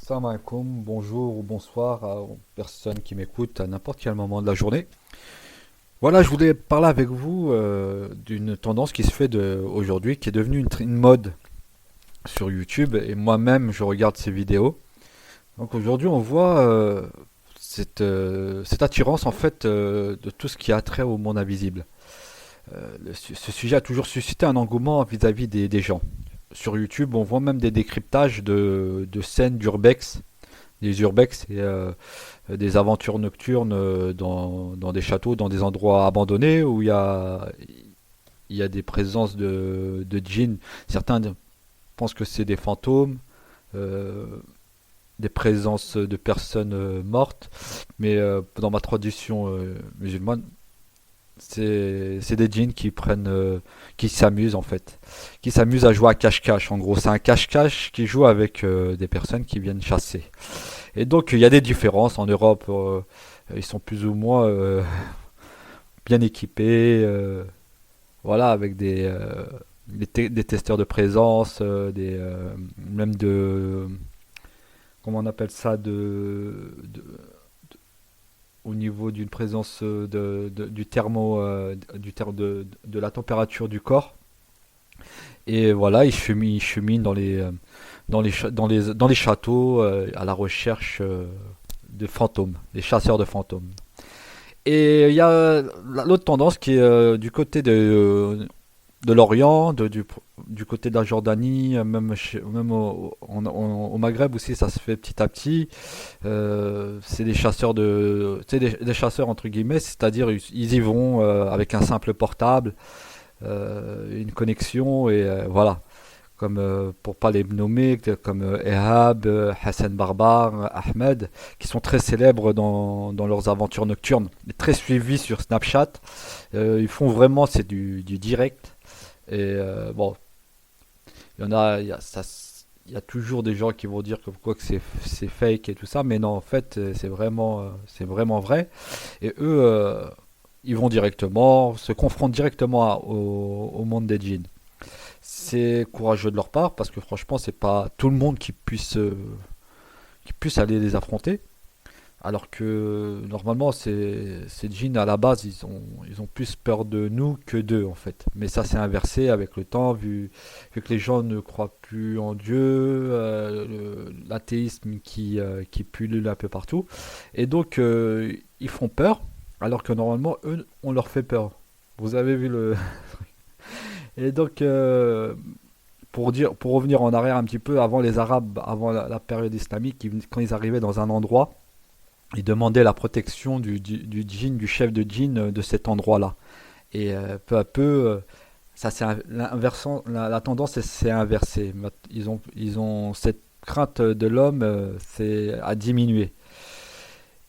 Salam alaikum, bonjour ou bonsoir aux personnes qui m'écoutent à n'importe quel moment de la journée. Voilà, je voulais parler avec vous d'une tendance qui se fait aujourd'hui, qui est devenue une mode sur YouTube, et moi-même je regarde ces vidéos. Donc aujourd'hui on voit cette attirance en fait de tout ce qui a trait au monde invisible. Ce sujet a toujours suscité un engouement vis-à-vis des gens. Sur YouTube, on voit même des décryptages de scènes d'urbex. Les urbex, c'est des aventures nocturnes dans des châteaux, dans des endroits abandonnés où il y a des présences de djinns. Certains pensent que c'est des fantômes, euh, des présences de personnes mortes, mais dans ma tradition musulmane, c'est des djinns qui s'amusent en fait, qui s'amusent à jouer à cache-cache. En gros, c'est un cache-cache qui joue avec des personnes qui viennent chasser. Et donc, il y a des différences en Europe. Ils sont plus ou moins bien équipés, voilà, avec des testeurs de présence, même comment on appelle ça, au niveau d'une présence du thermo, de la température du corps. Et voilà, ils cheminent dans les châteaux à la recherche de fantômes, des chasseurs de fantômes. Et il y a l'autre tendance qui est du côté de l'Orient, du côté de la Jordanie, même au Maghreb aussi, ça se fait petit à petit. C'est des chasseurs c'est des chasseurs entre guillemets, c'est-à-dire ils y vont avec un simple portable, une connexion et voilà. Comme pour pas les nommer, comme Ehab, Hassan Barbar, Ahmed, qui sont très célèbres dans leurs aventures nocturnes, et très suivis sur Snapchat. Ils font vraiment, c'est du direct. Et bon, il y a toujours des gens qui vont dire que quoi que c'est fake et tout ça, mais non, en fait, c'est vraiment vrai. Et eux, ils vont directement, se confrontent directement au monde des djinns. C'est courageux de leur part parce que franchement, c'est pas tout le monde qui puisse aller les affronter. Alors que normalement, ces djinns à la base, ils ont plus peur de nous que d'eux en fait. Mais ça s'est inversé avec le temps, vu que les gens ne croient plus en Dieu, l'athéisme qui pullule un peu partout. Et donc, ils font peur, alors que normalement, eux, on leur fait peur. Vous avez vu le. Et donc, pour revenir en arrière un petit peu, avant les Arabes, avant la période islamique, quand ils arrivaient dans un endroit, ils demandaient la protection du djinn, du chef de djinn de cet endroit-là. Et peu à peu, la tendance s'est inversée. Ils ont cette crainte de l'homme a diminué.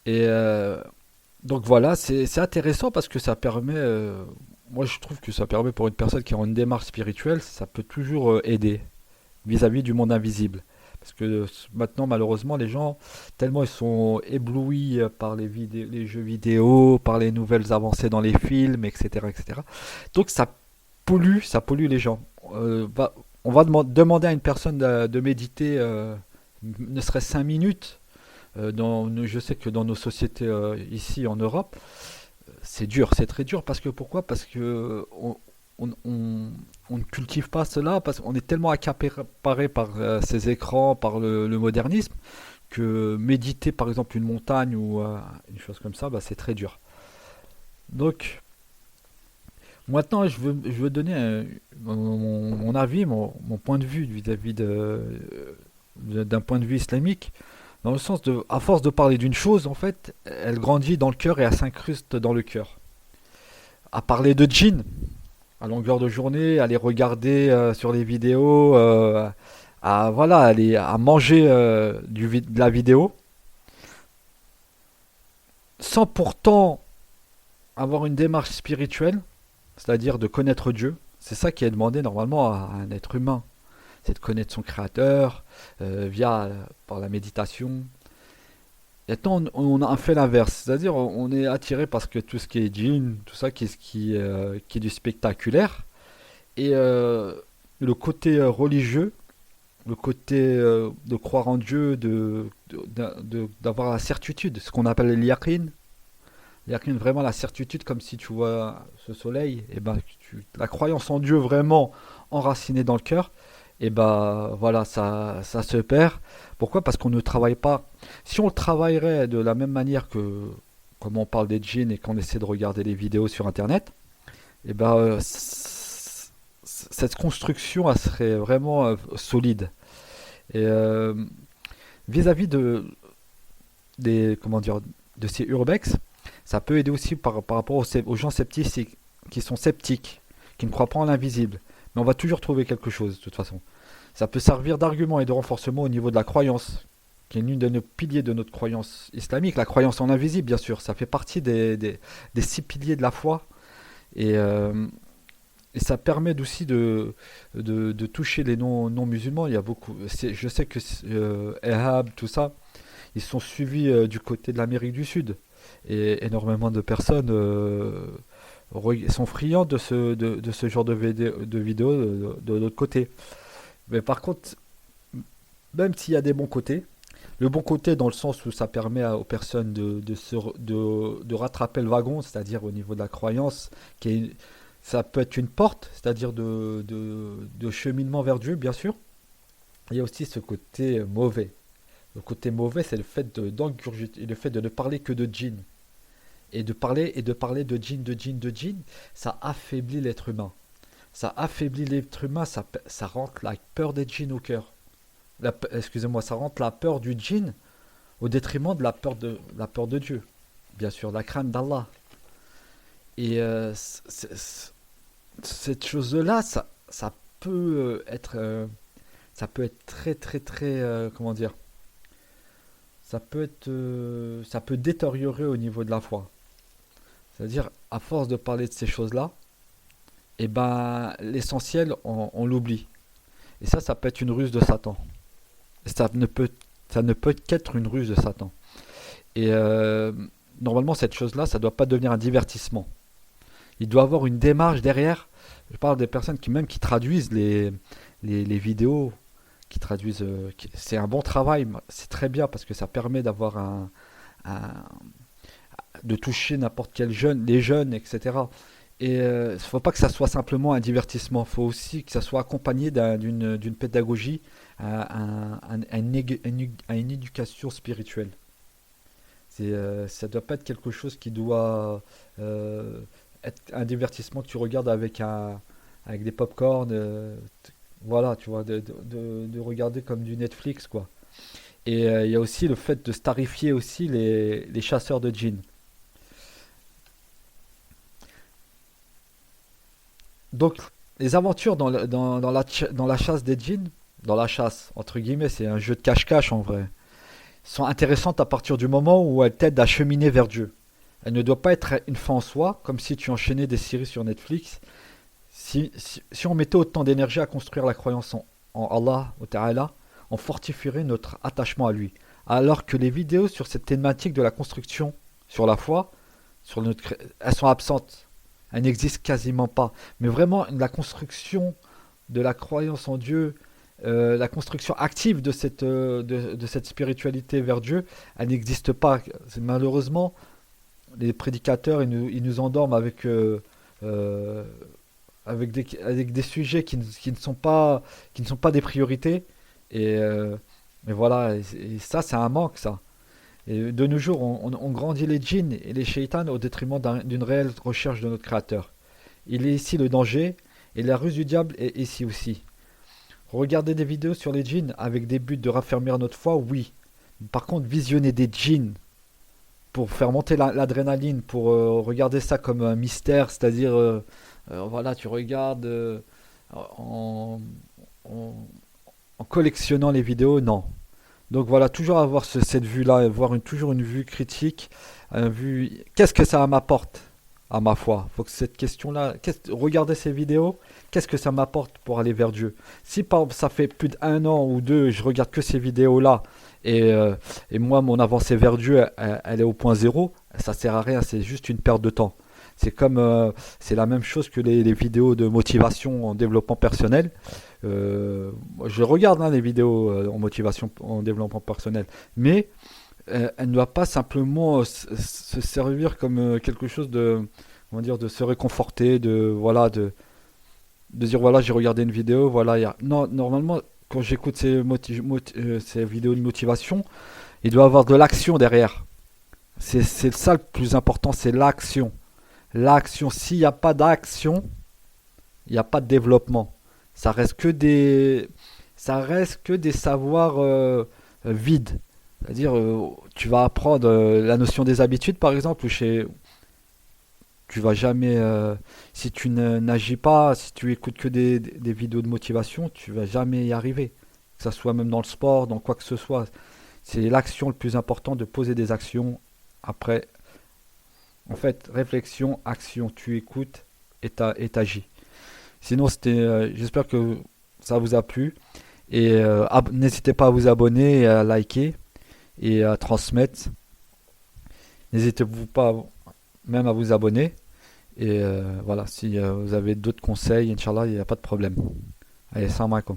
Et donc voilà, c'est intéressant parce que ça permet, moi je trouve que ça permet pour une personne qui a une démarche spirituelle, ça peut toujours aider vis-à-vis du monde invisible. Parce que maintenant, malheureusement, les gens, tellement ils sont éblouis par les jeux vidéo, par les nouvelles avancées dans les films, etc., etc. Donc ça pollue les gens. On va demander à une personne de méditer, ne serait-ce 5 minutes. Je sais que dans nos sociétés ici en Europe, c'est dur, c'est très dur. Parce que pourquoi? Parce que on ne cultive pas cela, parce qu'on est tellement accaparé par ces écrans, par le modernisme, que méditer par exemple une montagne ou une chose comme ça, bah, c'est très dur. Donc maintenant, je veux donner mon avis, mon point de vue vis-à-vis d'un point de vue islamique. Dans le sens de, à force de parler d'une chose, en fait, elle grandit dans le cœur et elle s'incruste dans le cœur. À parler de djinn, à longueur de journée, à les regarder sur les vidéos, voilà, à manger de la vidéo, sans pourtant avoir une démarche spirituelle, c'est-à-dire de connaître Dieu. C'est ça qui est demandé normalement à un être humain, c'est de connaître son créateur par la méditation. Et maintenant, on a fait l'inverse, c'est-à-dire on est attiré parce que tout ce qui est djinn, tout ça qui est du spectaculaire, et le côté religieux le côté de croire en Dieu, d'avoir la certitude, ce qu'on appelle l'yaqin. L'yaqin, vraiment la certitude, comme si tu vois ce soleil, et ben, la croyance en Dieu vraiment enracinée dans le cœur, et ben voilà, ça se perd. Pourquoi? Parce qu'on ne travaille pas. Si on le travaillerait de la même manière que, comme on parle des djinns et qu'on essaie de regarder les vidéos sur Internet, et ben, cette construction, elle serait vraiment solide. Et vis-à-vis comment dire, de ces urbex, ça peut aider aussi par rapport aux gens sceptiques qui sont sceptiques, qui ne croient pas en l'invisible. Mais on va toujours trouver quelque chose, de toute façon. Ça peut servir d'argument et de renforcement au niveau de la croyance, qui est l'une de nos piliers de notre croyance islamique. La croyance en l'invisible, bien sûr, ça fait partie des 6 piliers de la foi. Et, ça permet aussi de toucher les non-musulmans. Il y a beaucoup. Je sais que Ehab, tout ça, ils sont suivis du côté de l'Amérique du Sud. Et énormément de personnes sont friands de ce genre de vidéos de l'autre côté. Mais par contre, même s'il y a des bons côtés, le bon côté dans le sens où ça permet aux personnes de rattraper le wagon, c'est-à-dire au niveau de la croyance, ça peut être une porte, c'est-à-dire de cheminement vers Dieu, bien sûr. Il y a aussi ce côté mauvais. Le côté mauvais, c'est d'engurgiter, le fait de ne parler que de djinn. Et de parler de djinn, de djinn, de djinn, ça affaiblit l'être humain. Ça affaiblit l'être humain, ça rentre la peur des djinns au cœur. Excusez-moi, ça rentre la peur du djinn au détriment de la peur de Dieu. Bien sûr, la crainte d'Allah. Et cette chose-là, ça peut être très, très, très, comment dire, ça peut détériorer au niveau de la foi. C'est-à-dire, à force de parler de ces choses-là, et ben, l'essentiel, on l'oublie. Et ça peut être une ruse de Satan. Et ça ne peut qu'être une ruse de Satan. Et normalement, cette chose-là, ça ne doit pas devenir un divertissement. Il doit y avoir une démarche derrière. Je parle des personnes qui traduisent les vidéos, qui traduisent. C'est un bon travail, c'est très bien parce que ça permet d'avoir un- de toucher n'importe quel jeune, les jeunes, etc. Et il ne faut pas que ça soit simplement un divertissement, il faut aussi que ça soit accompagné d'une pédagogie, à une éducation spirituelle. Ça ne doit pas être quelque chose qui doit euh, être un divertissement que tu regardes avec des pop-corn, voilà, tu vois, de regarder comme du Netflix, quoi. Et il y a aussi le fait de starifier aussi les chasseurs de djinns. Donc, les aventures dans la chasse des djinns, dans la chasse, entre guillemets, c'est un jeu de cache-cache en vrai, sont intéressantes à partir du moment où elles t'aident à cheminer vers Dieu. Elle ne doit pas être une fin en soi, comme si tu enchaînais des séries sur Netflix. Si on mettait autant d'énergie à construire la croyance en Allah, au Ta'ala, on fortifierait notre attachement à lui. Alors que les vidéos sur cette thématique de la construction, sur la foi, elles sont absentes. Elles n'existent quasiment pas. Mais vraiment, la construction de la croyance en Dieu, la construction active de cette spiritualité vers Dieu, elle n'existe pas. Malheureusement, les prédicateurs, ils nous endorment euh, avec des sujets qui ne sont pas des priorités. Et voilà, et ça, c'est un manque, ça. Et de nos jours, on grandit les djinns et les shaitans au détriment d'une réelle recherche de notre Créateur. Il est ici le danger, et la ruse du diable est ici aussi. Regarder des vidéos sur les djinns avec des buts de raffermir notre foi, oui. Par contre, visionner des djinns pour faire monter l'adrénaline, pour regarder ça comme un mystère, c'est-à-dire, voilà, tu regardes en, en- en collectionnant les vidéos, non. Donc voilà, toujours avoir cette vue-là, avoir toujours une vue critique, qu'est-ce que ça m'apporte à ma foi? Faut que cette question-là, regarder ces vidéos, qu'est-ce que ça m'apporte pour aller vers Dieu? Si par exemple, ça fait plus d'un an ou deux, je regarde que ces vidéos-là, et moi, mon avancée vers Dieu, elle est au point zéro, ça sert à rien, c'est juste une perte de temps. C'est la même chose que les vidéos de motivation en développement personnel. Moi, je regarde hein, les vidéos en motivation, en développement personnel, mais elle ne doit pas simplement se servir comme quelque chose de, on va dire, de se réconforter, de dire voilà, j'ai regardé une vidéo, voilà. Non, normalement, quand j'écoute ces vidéos de motivation, il doit y avoir de l'action derrière. C'est ça le plus important, c'est l'action. L'action, s'il n'y a pas d'action, il n'y a pas de développement. Ça reste que des, ça reste que des savoirs vides. C'est-à-dire, tu vas apprendre la notion des habitudes, par exemple, tu vas jamais, si tu n'agis pas, si tu écoutes que des vidéos de motivation, tu vas jamais y arriver. Que ça soit même dans le sport, dans quoi que ce soit. C'est l'action le plus important, de poser des actions. Après, en fait, réflexion, action, tu écoutes et t'agis. Sinon, j'espère que ça vous a plu. Et n'hésitez pas à vous abonner, et à liker et à transmettre. N'hésitez pas même à vous abonner. Et voilà, si vous avez d'autres conseils, Inch'Allah, il n'y a pas de problème. Allez, salam alaikum.